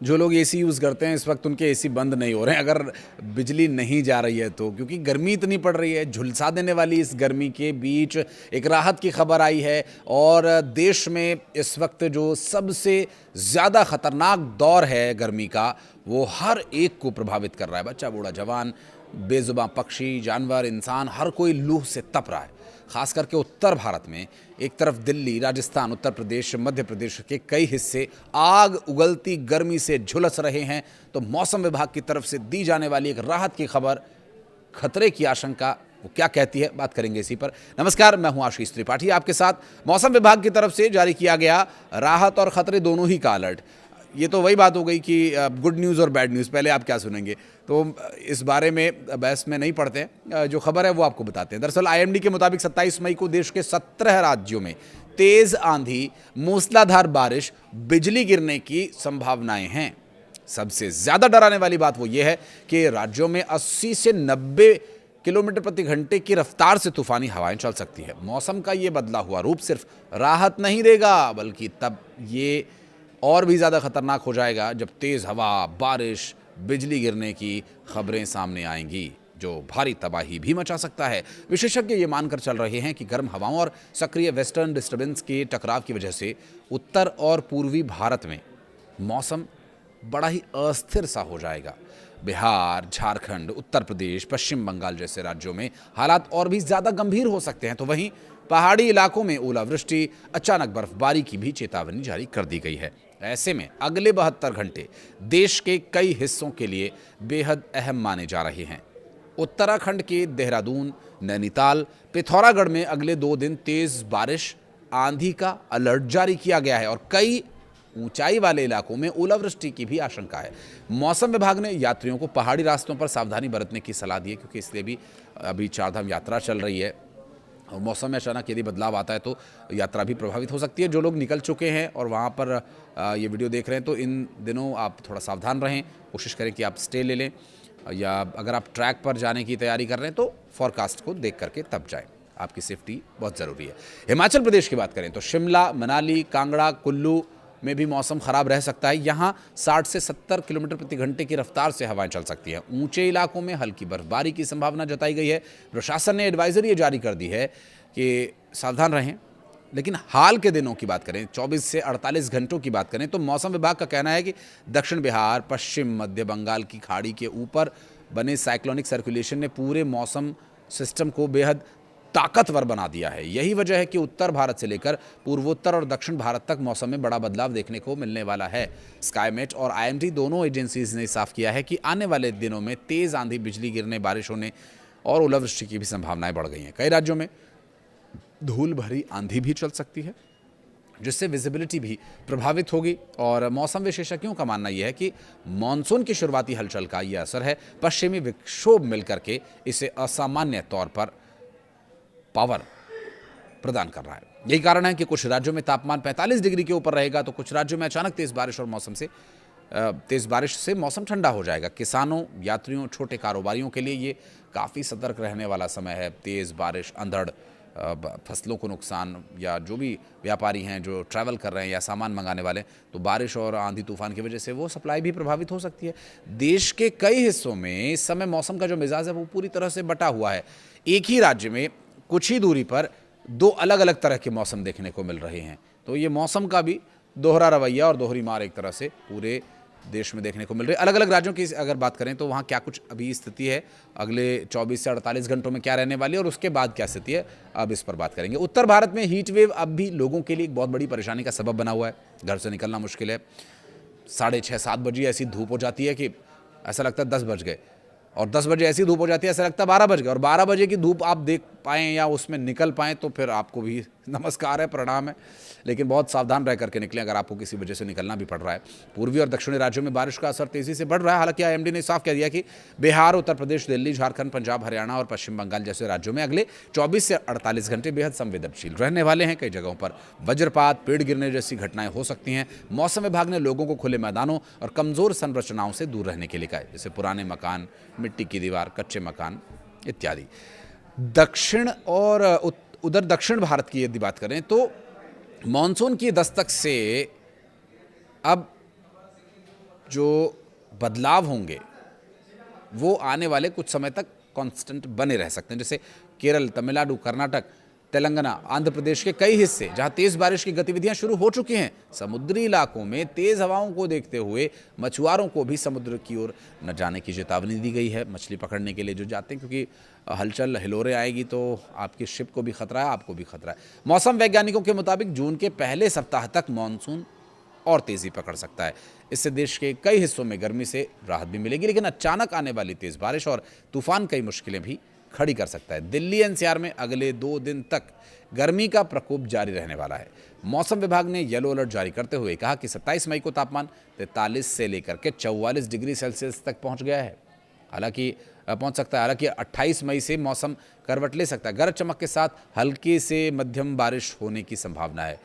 जो लोग AC use करते हैं इस वक्त उनके एसी बंद नहीं हो रहे हैं अगर बिजली नहीं जा रही है तो, क्योंकि गर्मी इतनी पड़ रही है। झुलसा देने वाली इस गर्मी के बीच एक राहत की खबर आई है और देश में इस वक्त जो सबसे ज़्यादा ख़तरनाक दौर है गर्मी का, वो हर एक को प्रभावित कर रहा है। बच्चा, बूढ़ा, जवान, बेजुबां पक्षी, जानवर, इंसान, हर कोई लू से तप रहा है। खास करके उत्तर भारत में एक तरफ दिल्ली, राजस्थान, उत्तर प्रदेश, मध्य प्रदेश के कई हिस्से आग उगलती गर्मी से झुलस रहे हैं। तो मौसम विभाग की तरफ से दी जाने वाली एक राहत की खबर, खतरे की आशंका, वो क्या कहती है, बात करेंगे इसी पर। नमस्कार, मैं हूं आशीष त्रिपाठी आपके साथ। मौसम विभाग की तरफ से जारी किया गया राहत और खतरे दोनों ही का अलर्ट। ये तो वही बात हो गई कि गुड न्यूज़ और बैड न्यूज़, पहले आप क्या सुनेंगे, तो इस बारे में बहस में नहीं पड़ते हैं। जो खबर है वो आपको बताते हैं। दरअसल आईएमडी के मुताबिक 27 मई को देश के 17 राज्यों में तेज़ आंधी, मूसलाधार बारिश, बिजली गिरने की संभावनाएं हैं। सबसे ज़्यादा डराने वाली बात वो ये है कि राज्यों में 80 से 90 किलोमीटर प्रति घंटे की रफ्तार से तूफानी हवाएं चल सकती है। मौसम का ये बदला हुआ रूप सिर्फ राहत नहीं देगा, बल्कि तब ये और भी ज़्यादा खतरनाक हो जाएगा जब तेज़ हवा, बारिश, बिजली गिरने की खबरें सामने आएंगी, जो भारी तबाही भी मचा सकता है। विशेषज्ञ ये मानकर चल रहे हैं कि गर्म हवाओं और सक्रिय वेस्टर्न डिस्टर्बेंस के टकराव की वजह से उत्तर और पूर्वी भारत में मौसम बड़ा ही अस्थिर सा हो जाएगा। बिहार, झारखंड, उत्तर प्रदेश, पश्चिम बंगाल जैसे राज्यों में हालात और भी ज़्यादा गंभीर हो सकते हैं। तो वहीं पहाड़ी इलाकों में ओलावृष्टि, अचानक बर्फबारी की भी चेतावनी जारी कर दी गई है। ऐसे में अगले 72 घंटे देश के कई हिस्सों के लिए बेहद अहम माने जा रहे हैं। उत्तराखंड के देहरादून, नैनीताल, पिथौरागढ़ में अगले 2 दिन तेज बारिश, आंधी का अलर्ट जारी किया गया है और कई ऊंचाई वाले इलाकों में ओलावृष्टि की भी आशंका है। मौसम विभाग ने यात्रियों को पहाड़ी रास्तों पर सावधानी बरतने की सलाह दी है, क्योंकि इसलिए भी अभी चारधाम यात्रा चल रही है और मौसम में अचानक यदि बदलाव आता है तो यात्रा भी प्रभावित हो सकती है। जो लोग निकल चुके हैं और वहाँ पर ये वीडियो देख रहे हैं, तो इन दिनों आप थोड़ा सावधान रहें, कोशिश करें कि आप स्टे ले लें, या अगर आप ट्रैक पर जाने की तैयारी कर रहे हैं तो फॉरकास्ट को देख करके तब जाएं। आपकी सेफ्टी बहुत ज़रूरी है। हिमाचल प्रदेश की बात करें तो शिमला, मनाली, कांगड़ा, कुल्लू में भी मौसम खराब रह सकता है। यहाँ 60 से 70 किलोमीटर प्रति घंटे की रफ्तार से हवाएं चल सकती हैं। ऊंचे इलाकों में हल्की बर्फबारी की संभावना जताई गई है। प्रशासन ने एडवाइजरी जारी कर दी है कि सावधान रहें। लेकिन हाल के दिनों की बात करें, 24 से 48 घंटों की बात करें, तो मौसम विभाग का कहना है कि दक्षिण बिहार, पश्चिम मध्य बंगाल की खाड़ी के ऊपर बने साइक्लोनिक सर्कुलेशन ने पूरे मौसम सिस्टम को बेहद ताकतवर बना दिया है। यही वजह है कि उत्तर भारत से लेकर पूर्वोत्तर और दक्षिण भारत तक मौसम में बड़ा बदलाव देखने को मिलने वाला है। स्काईमेट और आईएमडी दोनों एजेंसीज ने साफ किया है कि आने वाले दिनों में तेज़ आंधी, बिजली गिरने, बारिश होने और ओलावृष्टि की भी संभावनाएं बढ़ गई हैं। कई राज्यों में धूल भरी आंधी भी चल सकती है, जिससे विजिबिलिटी भी प्रभावित होगी। और मौसम विशेषज्ञों का मानना यह है कि मानसून की शुरुआती हलचल का यह असर है। पश्चिमी विक्षोभ मिलकर के इसे असामान्य तौर पर पावर प्रदान कर रहा है। यही कारण है कि कुछ राज्यों में तापमान 45 डिग्री के ऊपर रहेगा, तो कुछ राज्यों में अचानक तेज बारिश से मौसम ठंडा हो जाएगा। किसानों, यात्रियों, छोटे कारोबारियों के लिए ये काफ़ी सतर्क रहने वाला समय है। तेज़ बारिश, अंधड़, फसलों को नुकसान, या जो भी व्यापारी हैं जो ट्रैवल कर रहे हैं या सामान मंगाने वाले, तो बारिश और आंधी तूफान की वजह से वो सप्लाई भी प्रभावित हो सकती है। देश के कई हिस्सों में इस समय मौसम का जो मिजाज है वो पूरी तरह से बटा हुआ है। एक ही राज्य में कुछ ही दूरी पर 2 अलग अलग तरह के मौसम देखने को मिल रहे हैं। तो ये मौसम का भी दोहरा रवैया और दोहरी मार एक तरह से पूरे देश में देखने को मिल रही है। अलग अलग राज्यों की अगर बात करें तो वहाँ क्या कुछ अभी स्थिति है, अगले 24 से 48 घंटों में क्या रहने वाली है और उसके बाद क्या स्थिति है, अब इस पर बात करेंगे। उत्तर भारत में हीट वेव अब भी लोगों के लिए एक बहुत बड़ी परेशानी का सबब बना हुआ है। घर से निकलना मुश्किल है। 6:30-7 बजे ऐसी धूप हो जाती है कि ऐसा लगता है 10 बज गए, और 10 बजे ऐसी धूप हो जाती है ऐसा लगता है 12 बज गए, और 12 बजे की धूप आप देख पाएँ या उसमें निकल पाएँ तो फिर आपको भी नमस्कार है, प्रणाम है। लेकिन बहुत सावधान रह करके निकलें अगर आपको किसी वजह से निकलना भी पड़ रहा है। पूर्वी और दक्षिणी राज्यों में बारिश का असर तेज़ी से बढ़ रहा है। हालांकि आईएमडी ने साफ कह दिया कि बिहार, उत्तर प्रदेश, दिल्ली, झारखंड, पंजाब, हरियाणा और पश्चिम बंगाल जैसे राज्यों में अगले 24 से 48 घंटे बेहद संवेदनशील रहने वाले हैं। कई जगहों पर वज्रपात, पेड़ गिरने जैसी घटनाएं हो सकती हैं। मौसम विभाग ने लोगों को खुले मैदानों और कमज़ोर संरचनाओं से दूर रहने के लिए कहा है, जैसे पुराने मकान, मिट्टी की दीवार, कच्चे मकान इत्यादि। दक्षिण और उधर दक्षिण भारत की यदि बात करें तो मानसून की दस्तक से अब जो बदलाव होंगे वो आने वाले कुछ समय तक कांस्टेंट बने रह सकते हैं। जैसे केरल, तमिलनाडु, कर्नाटक, तेलंगाना, आंध्र प्रदेश के कई हिस्से जहां तेज बारिश की गतिविधियां शुरू हो चुकी हैं। समुद्री इलाकों में तेज हवाओं को देखते हुए मछुआरों को भी समुद्र की ओर न जाने की चेतावनी दी गई है, मछली पकड़ने के लिए जो जाते हैं, क्योंकि हलचल हिलोरें आएगी तो आपकी शिप को भी खतरा है, आपको भी खतरा है। मौसम वैज्ञानिकों के मुताबिक जून के पहले सप्ताह तक मानसून और तेजी पकड़ सकता है। इससे देश के कई हिस्सों में गर्मी से राहत भी मिलेगी, लेकिन अचानक आने वाली तेज बारिश और तूफान कई मुश्किलें भी खड़ी कर सकता है। दिल्ली एनसीआर में अगले 2 दिन तक गर्मी का प्रकोप जारी रहने वाला है। मौसम विभाग ने येलो अलर्ट जारी करते हुए कहा कि 27 मई को तापमान 43 से लेकर के 44 डिग्री सेल्सियस तक पहुंच गया है। पहुंच सकता है। हालांकि 28 मई से मौसम करवट ले सकता है। गरज चमक के साथ हल्की से मध्यम बारिश होने की संभावना है।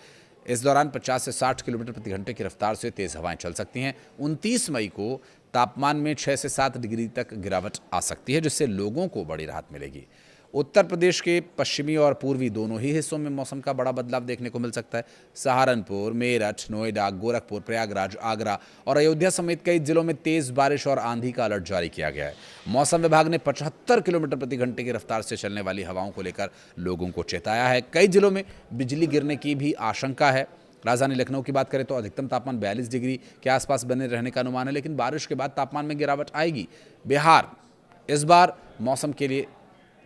इस दौरान 50 से 60 किलोमीटर प्रति घंटे की रफ्तार से तेज हवाएं चल सकती हैं। 29 मई को तापमान में 6 से 7 डिग्री तक गिरावट आ सकती है, जिससे लोगों को बड़ी राहत मिलेगी। उत्तर प्रदेश के पश्चिमी और पूर्वी दोनों ही हिस्सों में मौसम का बड़ा बदलाव देखने को मिल सकता है। सहारनपुर, मेरठ, नोएडा, गोरखपुर, प्रयागराज, आगरा और अयोध्या समेत कई जिलों में तेज बारिश और आंधी का अलर्ट जारी किया गया है। मौसम विभाग ने 75 किलोमीटर प्रति घंटे की रफ्तार से चलने वाली हवाओं को लेकर लोगों को चेताया है। कई जिलों में बिजली गिरने की भी आशंका है। राजधानी लखनऊ की बात करें तो अधिकतम तापमान 42 डिग्री के आसपास बने रहने का अनुमान है, लेकिन बारिश के बाद तापमान में गिरावट आएगी। बिहार इस बार मौसम के लिए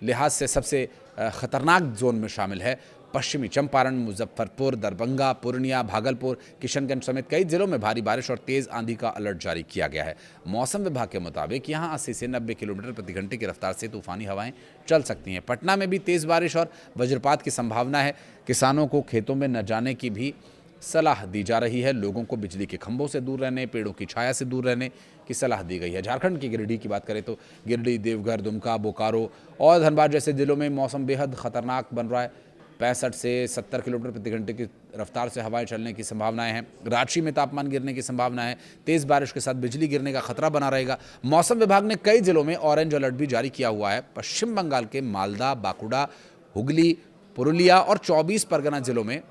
लिहाज से सबसे खतरनाक जोन में शामिल है। पश्चिमी चंपारण, मुजफ्फरपुर, दरभंगा, पूर्णिया, भागलपुर, किशनगंज समेत कई जिलों में भारी बारिश और तेज आंधी का अलर्ट जारी किया गया है। मौसम विभाग के मुताबिक यहां 80 से 90 किलोमीटर प्रति घंटे की रफ्तार से तूफानी हवाएं चल सकती हैं। पटना में भी तेज बारिश और वज्रपात की संभावना है। किसानों को खेतों में न जाने की भी सलाह दी जा रही है। लोगों को बिजली के खंभों से दूर रहने, पेड़ों की छाया से दूर रहने की सलाह दी गई है। झारखंड की गिरिडीह की बात करें तो गिरिडीह, देवघर, दुमका, बोकारो और धनबाद जैसे जिलों में मौसम बेहद खतरनाक बन रहा है। 65 से 70 किलोमीटर प्रति घंटे की रफ्तार से हवाएं चलने की संभावनाएं हैं। रांची में तापमान गिरने की संभावना है। तेज बारिश के साथ बिजली गिरने का खतरा बना रहेगा। मौसम विभाग ने कई जिलों में ऑरेंज अलर्ट भी जारी किया हुआ है। पश्चिम बंगाल के मालदा, बांकुड़ा, हुगली, पुरुलिया और 24 परगना जिलों में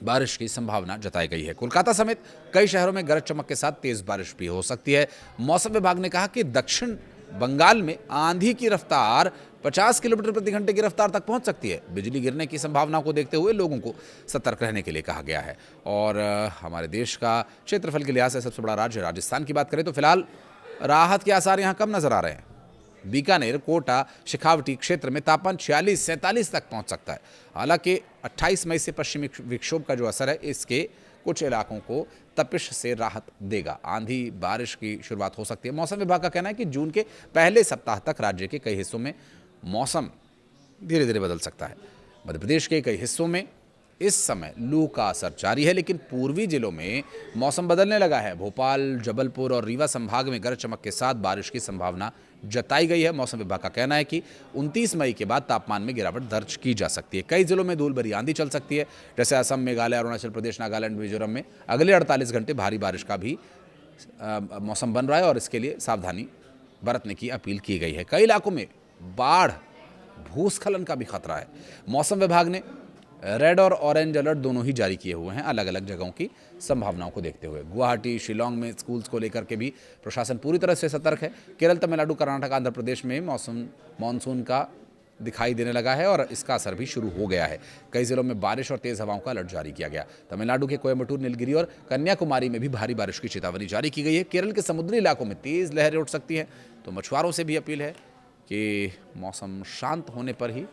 बारिश की संभावना जताई गई है। कोलकाता समेत कई शहरों में गरज चमक के साथ तेज बारिश भी हो सकती है। मौसम विभाग ने कहा कि दक्षिण बंगाल में आंधी की रफ्तार 50 किलोमीटर प्रति घंटे की रफ्तार तक पहुंच सकती है। बिजली गिरने की संभावना को देखते हुए लोगों को सतर्क रहने के लिए कहा गया है। और हमारे देश का क्षेत्रफल के लिहाज से सबसे बड़ा राज्य राजस्थान की बात करें तो फिलहाल राहत के आसार यहाँ कम नजर आ रहे हैं। बीकानेर, कोटा, शेखावटी क्षेत्र में तापमान 46-47 तक पहुंच सकता है। हालांकि 28 मई से पश्चिमी विक्षोभ का जो असर है इसके कुछ इलाकों को तपिश से राहत देगा। आंधी बारिश की शुरुआत हो सकती है। मौसम विभाग का कहना है कि जून के पहले सप्ताह तक राज्य के कई हिस्सों में मौसम धीरे धीरे बदल सकता है। मध्य प्रदेश के कई हिस्सों में इस समय लू का असर जारी है, लेकिन पूर्वी जिलों में मौसम बदलने लगा है। भोपाल, जबलपुर और रीवा संभाग में गरज चमक के साथ बारिश की संभावना जताई गई है। मौसम विभाग का कहना है कि 29 मई के बाद तापमान में गिरावट दर्ज की जा सकती है। कई जिलों में धूल भरी आंधी चल सकती है, जैसे असम, मेघालय, अरुणाचल प्रदेश, नागालैंड, मिजोरम में अगले 48 घंटे भारी बारिश का भी मौसम बन रहा है और इसके लिए सावधानी बरतने की अपील की गई है। कई इलाकों में बाढ़, भूस्खलन का भी खतरा है। मौसम विभाग ने रेड और ऑरेंज अलर्ट दोनों ही जारी किए हुए हैं, अलग अलग जगहों की संभावनाओं को देखते हुए। गुवाहाटी, शिलोंग में स्कूल्स को लेकर के भी प्रशासन पूरी तरह से सतर्क है। केरल, तमिलनाडु, कर्नाटक, आंध्र प्रदेश में मानसून का दिखाई देने लगा है और इसका असर भी शुरू हो गया है। कई जिलों में बारिश और तेज हवाओं का अलर्ट जारी किया गया। तमिलनाडु के कोयम्बटूर, नीलगिरी और कन्याकुमारी में भी भारी बारिश की चेतावनी जारी की गई है। केरल के समुद्री इलाकों में तेज लहरें उठ सकती हैं, तो मछुआरों से भी अपील है कि मौसम शांत होने पर ही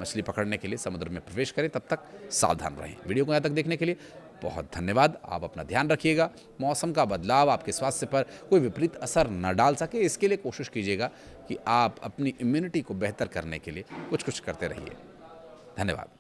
मछली पकड़ने के लिए समुद्र में प्रवेश करें। तब तक सावधान रहें। वीडियो को यहाँ तक देखने के लिए बहुत धन्यवाद। आप अपना ध्यान रखिएगा। मौसम का बदलाव आपके स्वास्थ्य पर कोई विपरीत असर न डाल सके, इसके लिए कोशिश कीजिएगा कि आप अपनी इम्यूनिटी को बेहतर करने के लिए कुछ करते रहिए। धन्यवाद।